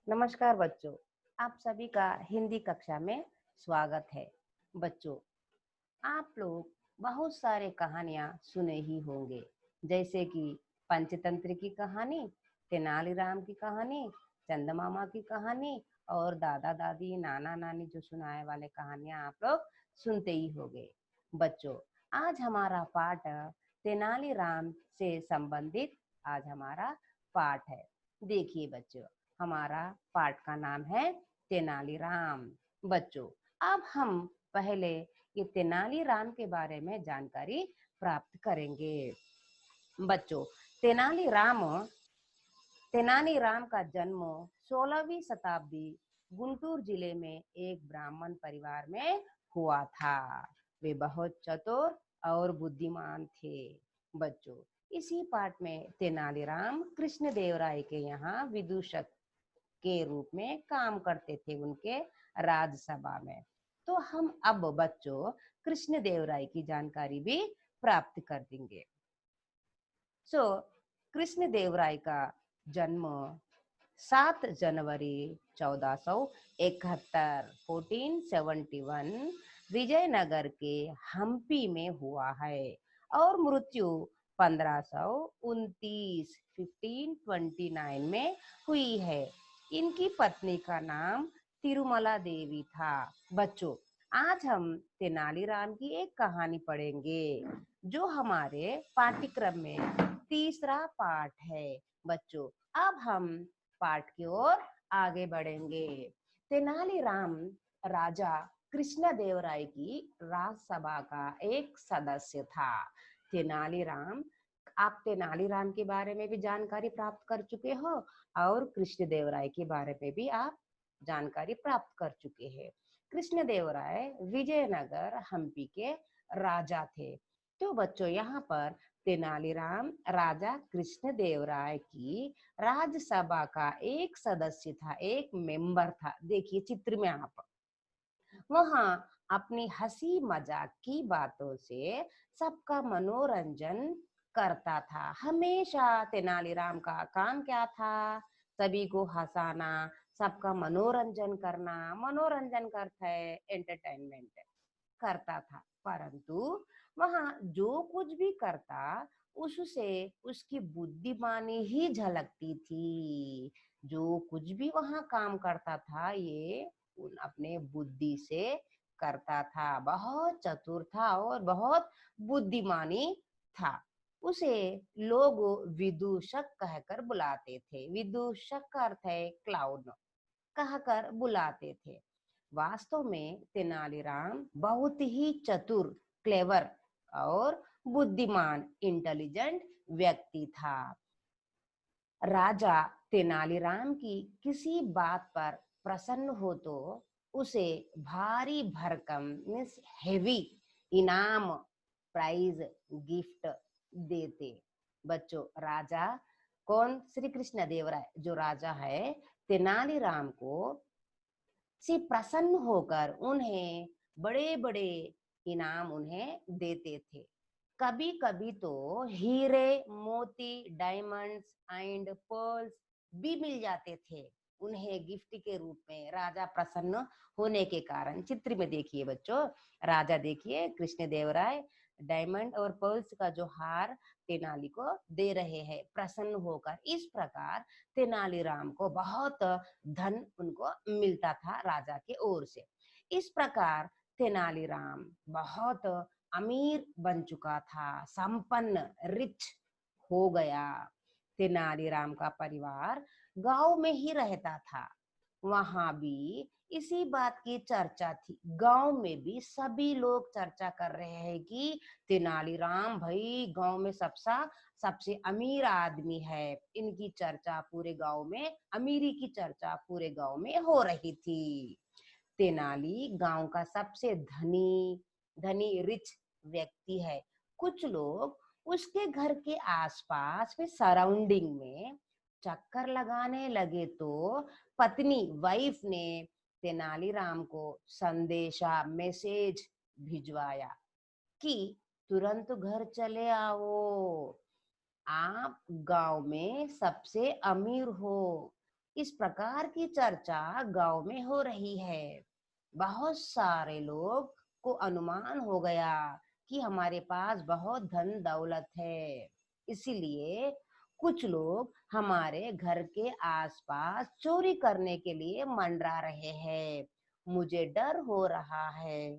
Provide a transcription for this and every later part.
नमस्कार बच्चों, आप सभी का हिंदी कक्षा में स्वागत है। बच्चों, आप लोग बहुत सारे कहानियां सुने ही होंगे, जैसे कि पंचतंत्र की कहानी, तेनालीराम की कहानी, चंदमामा की कहानी और दादा दादी नाना नानी जो सुनाए वाले कहानियां आप लोग सुनते ही होंगे। बच्चों, आज हमारा पाठ तेनालीराम से संबंधित आज हमारा पाठ है। देखिए बच्चों, हमारा पाठ का नाम है तेनालीराम। बच्चों, अब हम पहले ये तेनालीराम के बारे में जानकारी प्राप्त करेंगे। बच्चों, तेनालीराम तेनालीराम का जन्म 16वीं शताब्दी गुंटूर जिले में एक ब्राह्मण परिवार में हुआ था। वे बहुत चतुर और बुद्धिमान थे। बच्चों, इसी पाठ में तेनालीराम कृष्णदेवराय के यहाँ विदूषक के रूप में काम करते थे उनके राजसभा में। तो हम अब बच्चों कृष्णदेवराय की जानकारी भी प्राप्त कर देंगे। कृष्णदेवराय का जन्म 7 जनवरी 1471 1471 विजयनगर के हम्पी में हुआ है और मृत्यु 1529 1529 में हुई है। इनकी पत्नी का नाम तिरुमला देवी था। बच्चों, आज हम तेनालीराम की एक कहानी पढ़ेंगे जो हमारे पाठ्यक्रम में तीसरा पाठ है। बच्चों, अब हम पाठ की ओर आगे बढ़ेंगे। तेनालीराम राजा कृष्णदेवराय की राजसभा का एक सदस्य था। तेनालीराम आप तेनालीराम के बारे में भी जानकारी प्राप्त कर चुके हो और कृष्णदेवराय के बारे में भी आप जानकारी प्राप्त कर चुके हैं। कृष्णदेवराय विजयनगर हम्पी के राजा थे। तो बच्चों, यहाँ पर तेनालीराम राजा कृष्णदेवराय की राज्यसभा का एक सदस्य था, एक मेंबर था। देखिए चित्र में आप, वहां अपनी हंसी मजाक की बातों से सबका मनोरंजन करता था। हमेशा तेनालीराम का काम क्या था? सभी को हंसाना, सबका मनोरंजन करना। मनोरंजन करता है एंटरटेनमेंट करता था। परंतु वहां जो कुछ भी करता उससे उसकी बुद्धिमानी ही झलकती थी। जो कुछ भी वहां काम करता था ये अपने बुद्धि से करता था। बहुत चतुर था और बहुत बुद्धिमानी था। उसे लोग विदूषक कहकर बुलाते थे। विदूषक का अर्थ है क्लाउड, कहकर बुलाते थे। वास्तव में तेनालीराम बहुत ही चतुर, क्लेवर और बुद्धिमान, इंटेलिजेंट व्यक्ति था। राजा तेनालीराम की किसी बात पर प्रसन्न हो तो उसे भारी भरकम मीन्स हेवी इनाम, प्राइज, गिफ्ट देते। बच्चों, राजा कौन? श्री कृष्ण देवराय जो राजा है, तेनालीराम को से प्रसन्न होकर उन्हें बड़े बड़े इनाम उन्हें देते थे। कभी कभी तो हीरे, मोती, डायमंड्स एंड पर्ल्स भी मिल जाते थे उन्हें गिफ्ट के रूप में, राजा प्रसन्न होने के कारण। चित्र में देखिए बच्चों, राजा देखिए कृष्णदेवराय डायमंड और पर्ल्स का जो हार तेनाली को दे रहे हैं प्रसन्न होकर। इस प्रकार तेनालीराम को बहुत धन उनको मिलता था राजा के ओर से। इस प्रकार तेनालीराम बहुत अमीर बन चुका था, संपन्न, रिच हो गया। तेनालीराम का परिवार गांव में ही रहता था। वहां भी इसी बात की चर्चा थी। गांव में भी सभी लोग चर्चा कर रहे हैं कि तेनालीराम भाई गांव में सबसे अमीर आदमी है। इनकी चर्चा पूरे गांव में, अमीरी की चर्चा पूरे गांव में हो रही थी। तेनाली गांव का सबसे धनी धनी रिच व्यक्ति है। कुछ लोग उसके घर के आसपास में सराउंडिंग में चक्कर लगाने लगे तो पत्नी वाइफ ने तेनालीराम को संदेशा मैसेज भिजवाया कि तुरंत घर चले आओ, आप गांव में सबसे अमीर हो। इस प्रकार की चर्चा गांव में हो रही है। बहुत सारे लोग को अनुमान हो गया कि हमारे पास बहुत धन दौलत है, इसीलिए कुछ लोग हमारे घर के आसपास चोरी करने के लिए मंडरा रहे हैं। मुझे डर हो रहा है।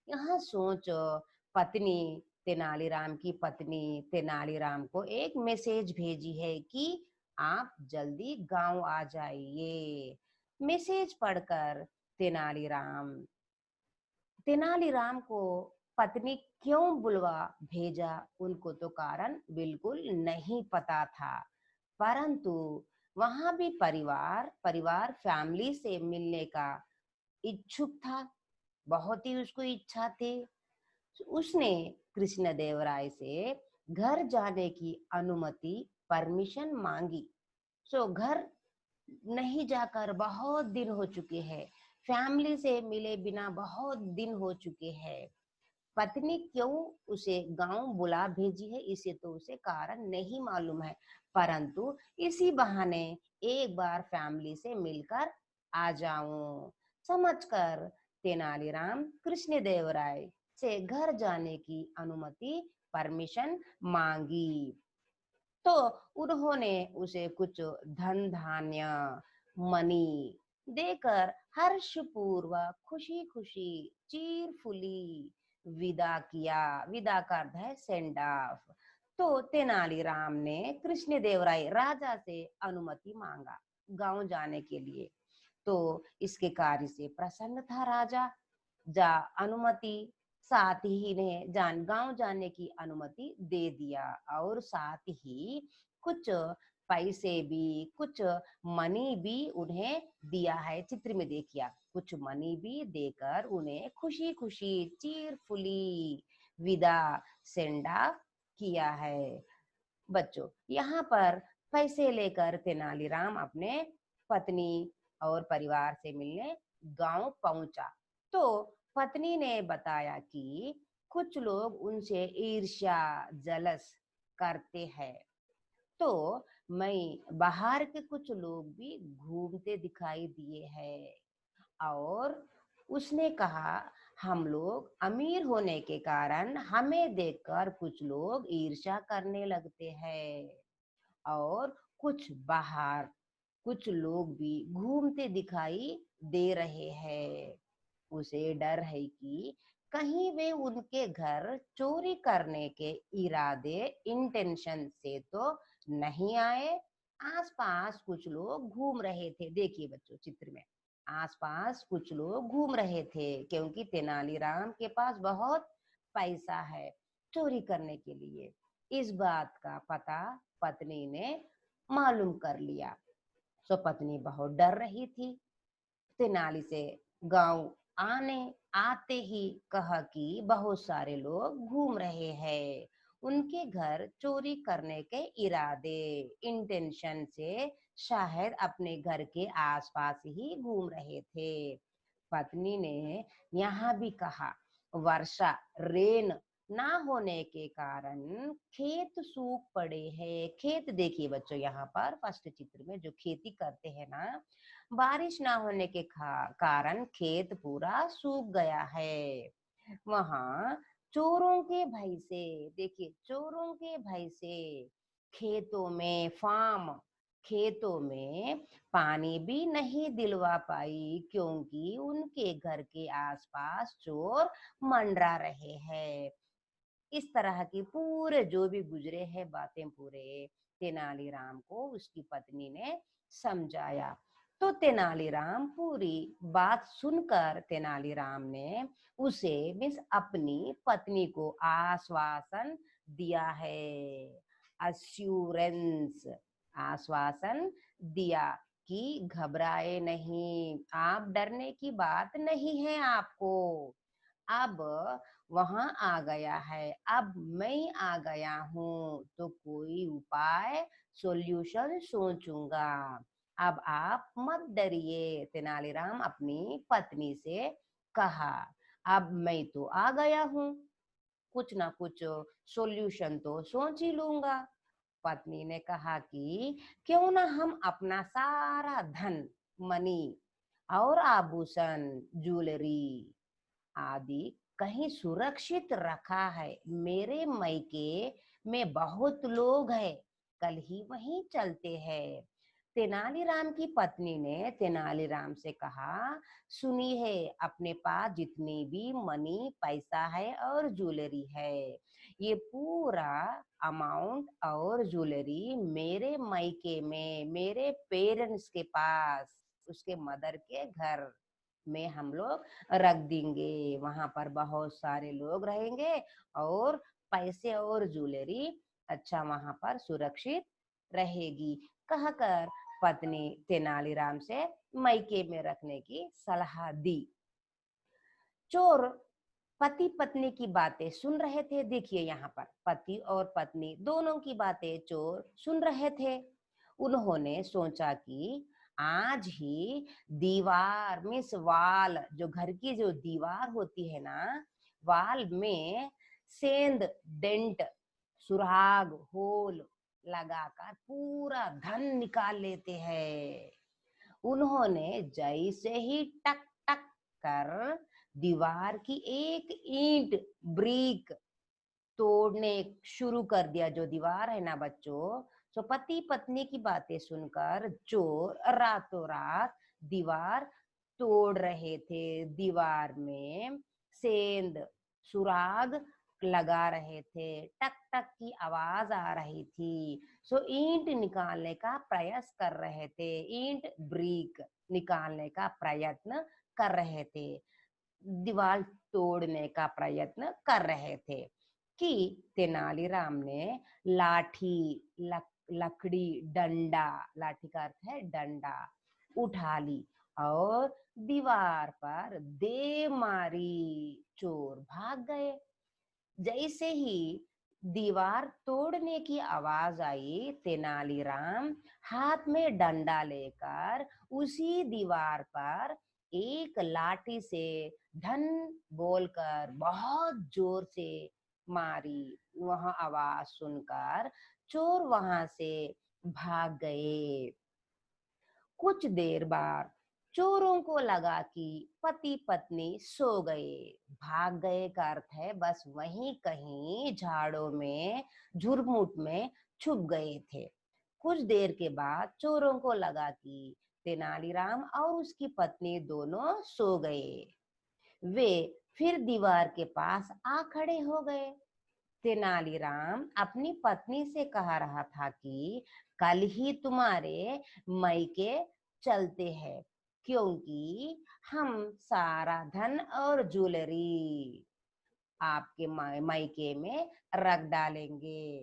यहाँ सोचो, पत्नी तेनालीराम की पत्नी तेनालीराम को एक मैसेज भेजी है कि आप जल्दी गांव आ जाइए। मैसेज पढ़कर तेनालीराम तेनालीराम को पत्नी क्यों बुलवा भेजा, उनको तो कारण बिल्कुल नहीं पता था। परंतु वहां भी परिवार परिवार फैमिली से मिलने का इच्छुक था। बहुत ही उसको इच्छा थी। उसने कृष्णदेवराय से घर जाने की अनुमति परमिशन मांगी। घर नहीं जाकर बहुत दिन हो चुके हैं, फैमिली से मिले बिना बहुत दिन हो चुके हैं। पत्नी क्यों उसे गांव बुला भेजी है, इसे तो उसे कारण नहीं मालूम है, परंतु इसी बहाने एक बार फैमिली से मिलकर आ जाऊं समझकर तेनालीराम कृष्णदेवराय से घर जाने की अनुमति परमिशन मांगी। तो उन्होंने उसे कुछ धन धान्य मनी देकर हर्षपूर्वक खुशी खुशी चीरफुली विदा किया। विदा का अर्थ है सेंड ऑफ। तो तेनालीराम ने कृष्णदेवराय राजा से अनुमति मांगा गांव जाने के लिए। तो इसके कार्य से प्रसन्न था राजा। जा अनुमति साथ ही ने गांव जाने की अनुमति दे दिया, और साथ ही कुछ पैसे भी, कुछ मनी भी उन्हें दिया है। चित्र में देखिए, कुछ मनी भी देकर उन्हें खुशी खुशी चीरफुली विदा सेंडा किया है। बच्चों, यहाँ पर पैसे लेकर तेनालीराम अपने पत्नी और परिवार से मिलने गांव पहुंचा। तो पत्नी ने बताया कि कुछ लोग उनसे ईर्ष्या जलस करते हैं। तो मैं बाहर के कुछ लोग भी घूमते दिखाई दिए हैं, और उसने कहा हम लोग अमीर होने के कारण हमें देखकर कुछ लोग ईर्ष्या करने लगते हैं, और कुछ बाहर कुछ लोग भी घूमते दिखाई दे रहे हैं। उसे डर है कि कहीं वे उनके घर चोरी करने के इरादे इंटेंशन से तो नहीं आए। आसपास कुछ लोग घूम रहे थे। देखिए बच्चों, चित्र में आसपास कुछ लोग घूम रहे थे, क्योंकि तेनालीराम के पास बहुत पैसा है चोरी करने के लिए। इस बात का पता पत्नी ने मालूम कर लिया। पत्नी बहुत डर रही थी। तेनाली से गांव आने आते ही कहा कि बहुत सारे लोग घूम रहे हैं, उनके घर चोरी करने के इरादे इंटेंशन से शायद अपने घर के आसपास ही घूम रहे थे। पत्नी ने यहाँ भी कहा, वर्षा रेन ना होने के कारण खेत सूख पड़े हैं। खेत देखिए बच्चों, यहाँ पर फर्स्ट चित्र में जो खेती करते हैं ना, बारिश ना होने के कारण खेत पूरा सूख गया है। वहां चोरों के भय से, देखिए चोरों के भय से खेतों में खेतों में पानी भी नहीं दिलवा पाई, क्योंकि उनके घर के आसपास चोर मंडरा रहे हैं। इस तरह की पूरे जो भी गुजरे हैं बातें पूरे तेनालीराम को उसकी पत्नी ने समझाया। तो तेनालीराम पूरी बात सुनकर तेनालीराम ने उसे मीन्स अपनी पत्नी को आश्वासन दिया है। अश्योरेंस, आश्वासन दिया कि घबराए नहीं, आप डरने की बात नहीं है आपको। अब वहां आ गया है, अब मैं आ गया हूँ तो कोई उपाय सॉल्यूशन सोचूंगा। अब आप मत डरिए, तेनालीराम अपनी पत्नी से कहा। अब मैं तो आ गया हूँ, कुछ ना कुछ सॉल्यूशन तो सोच ही लूंगा। पत्नी ने कहा कि क्यों ना हम अपना सारा धन, मनी और आभूषण, ज्वेलरी आदि कहीं सुरक्षित रखा है। मेरे मायके में बहुत लोग हैं, कल ही वहीं चलते हैं। तेनालीराम की पत्नी ने तेनालीराम से कहा, सुनी है, अपने पास जितनी भी मनी, पैसा है और ज्वेलरी है, ये पूरा अमाउंट और ज्वेलरी मेरे मायके में, मेरे पेरेंट्स के पास, उसके मदर के घर में हम लोग रख देंगे। वहां पर बहुत सारे लोग रहेंगे और पैसे और ज्वेलरी अच्छा वहां पर सुरक्षित रहेगी। कहकर पत्नी तेनालीराम से मायके में रखने की सलाह दी। चोर पति पत्नी की बातें सुन रहे थे। देखिए यहाँ पर पति और पत्नी दोनों की बातें चोर सुन रहे थे। उन्होंने सोचा कि आज ही दीवार में वाल, जो घर की जो दीवार होती है ना, वाल में सेंध, डेंट, सुराग, होल लगाकर पूरा धन निकाल लेते हैं। उन्होंने जैसे ही टक टक कर दीवार की एक ईंट, ब्रिक तोड़ने शुरू कर दिया, जो दीवार है ना बच्चों, तो पति पत्नी की बातें सुनकर चोर रातों रात दीवार तोड़ रहे थे। दीवार में सेंध, सुराग लगा रहे थे, टक टक की आवाज आ रही थी। सो ईंट निकालने का प्रयास कर रहे थे, ईंट ब्रिक निकालने का प्रयत्न कर रहे थे, दीवार तोड़ने का प्रयत्न कर रहे थे कि तेनालीराम ने लाठी, लकड़ी, डंडा, लाठी का अर्थ है डंडा, उठा ली और दीवार पर दे मारी। चोर भाग गए। जैसे ही दीवार तोड़ने की आवाज आई, तेनालीराम हाथ में डंडा लेकर उसी दीवार पर एक लाठी से धन बोलकर बहुत जोर से मारी। वहां आवाज सुनकर चोर वहां से भाग गए। कुछ देर बाद चोरों को लगा कि पति पत्नी सो गए। भाग गए का अर्थ है बस वहीं कहीं झाड़ों में, झुरमुट में छुप गए थे। कुछ देर के बाद चोरों को लगा कि तेनालीराम और उसकी पत्नी दोनों सो गए। वे फिर दीवार के पास आ खड़े हो गए। तेनालीराम अपनी पत्नी से कह रहा था कि कल ही तुम्हारे मायके चलते हैं, क्योंकि हम सारा धन और ज्वेलरी आपके मायके में रख डालेंगे।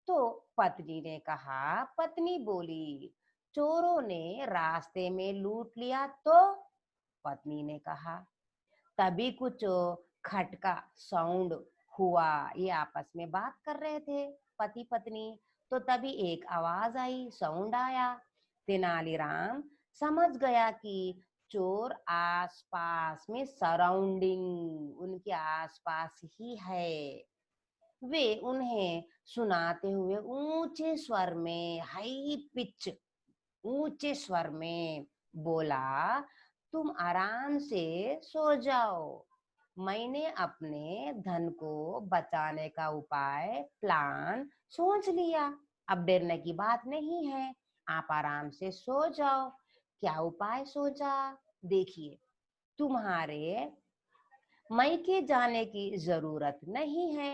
तो पत्नी ने कहा, पत्नी बोली, चोरों ने रास्ते में लूट लिया तो? पत्नी ने कहा। तभी कुछ खटका साउंड हुआ। ये आपस में बात कर रहे थे पति पत्नी। तो तभी एक आवाज आई, साउंड आया। तेनालीराम समझ गया कि चोर आसपास में, सराउंडिंग उनके आसपास ही है। वे उन्हें सुनाते हुए ऊंचे स्वर में, हाई पिच, ऊंचे स्वर में बोला, तुम आराम से सो जाओ। मैंने अपने धन को बचाने का उपाय, प्लान सोच लिया। अब डरने की बात नहीं है, आप आराम से सो जाओ। क्या उपाय सोचा? देखिए, तुम्हारे मायके जाने की जरूरत नहीं है।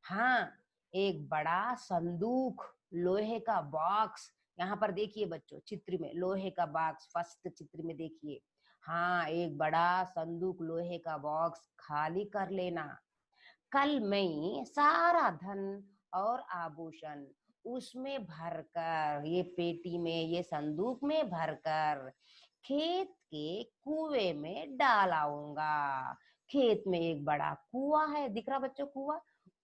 हाँ, एक बड़ा संदूक, लोहे का बॉक्स, यहाँ पर देखिए बच्चों चित्र में लोहे का बॉक्स, फर्स्ट चित्र में देखिए। हाँ, एक बड़ा संदूक, लोहे का बॉक्स खाली कर लेना। कल मैं सारा धन और आभूषण उसमें भरकर, ये पेटी में, ये संदूक में भरकर खेत के कुएं में डाल आऊंगा। खेत में एक बड़ा कुआं है, दिख रहा बच्चों कुआं?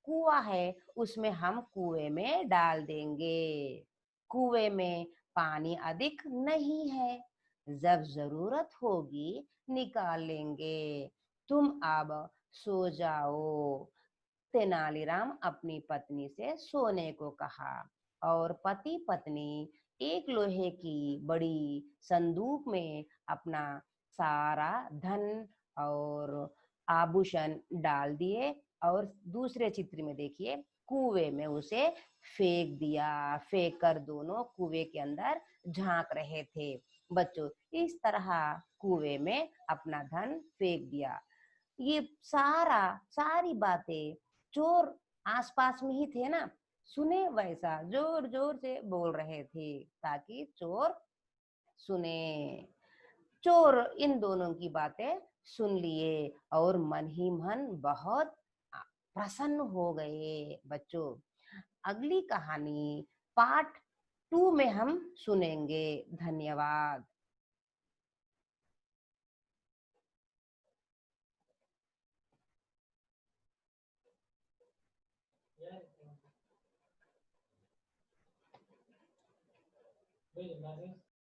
कुआं है, उसमें हम कुएं में डाल देंगे। कुएं में पानी अधिक नहीं है, जब जरूरत होगी निकाल लेंगे। तुम अब सो जाओ। तेनालीराम अपनी पत्नी से सोने को कहा और पति पत्नी एक लोहे की बड़ी संदूक में अपना सारा धन और आभूषण डाल दिए और दूसरे चित्र में देखिए कुएं में उसे फेंक दिया। फेंक कर दोनों कुएं के अंदर झांक रहे थे। बच्चों, इस तरह कुएं में अपना धन फेंक दिया। ये सारी बातें चोर आसपास में ही थे ना, सुने वैसा जोर जोर से बोल रहे थे ताकि चोर सुने। चोर इन दोनों की बातें सुन लिए और मन ही मन बहुत प्रसन्न हो गए। बच्चों, अगली कहानी पार्ट 2 में हम सुनेंगे। धन्यवाद।